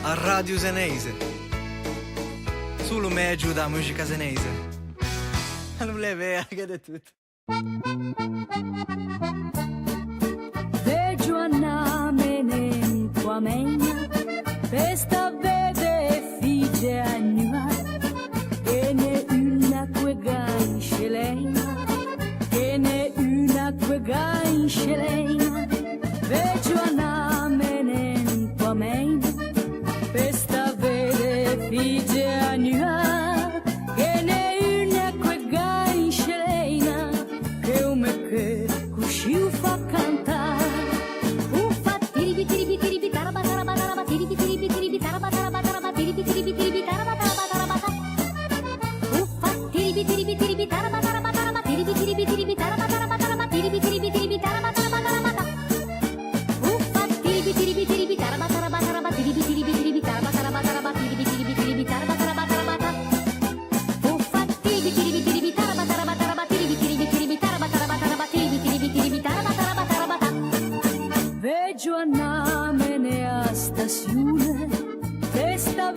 a Radio Senese. Solo meglio da musica senese. Non le vea che è tutto. Veggio a menen qua mena, questa vede figge a nua, che ne una quega in scelena, che ne una quega in scelena. Veggio a menen qua mena, questa vede figge a nua, che ne una quega in scelena, che un me che cusciu fa cantare. Uffa tiribi tiribi tiribi taraba taraba taraba tiribi tiribi tiribi taraba taraba taraba tiribi tiribi tiribi taraba taraba taraba. Uffa tiribi tiribi tiribi taraba taraba taraba tiribi tiribi tiribi taraba taraba taraba tiribi tiribi tiribi taraba taraba taraba. Uffa tiribi tiribi tiribi taraba taraba taraba tiribi tiribi tiribi taraba taraba taraba tiribi tiribi tiribi taraba taraba taraba. Uffa tiribi tiribi tiribi taraba taraba taraba tiribi tiribi tiribi taraba taraba taraba tiribi tiribi tiribi taraba taraba taraba. Veggio a mene a stazione, questa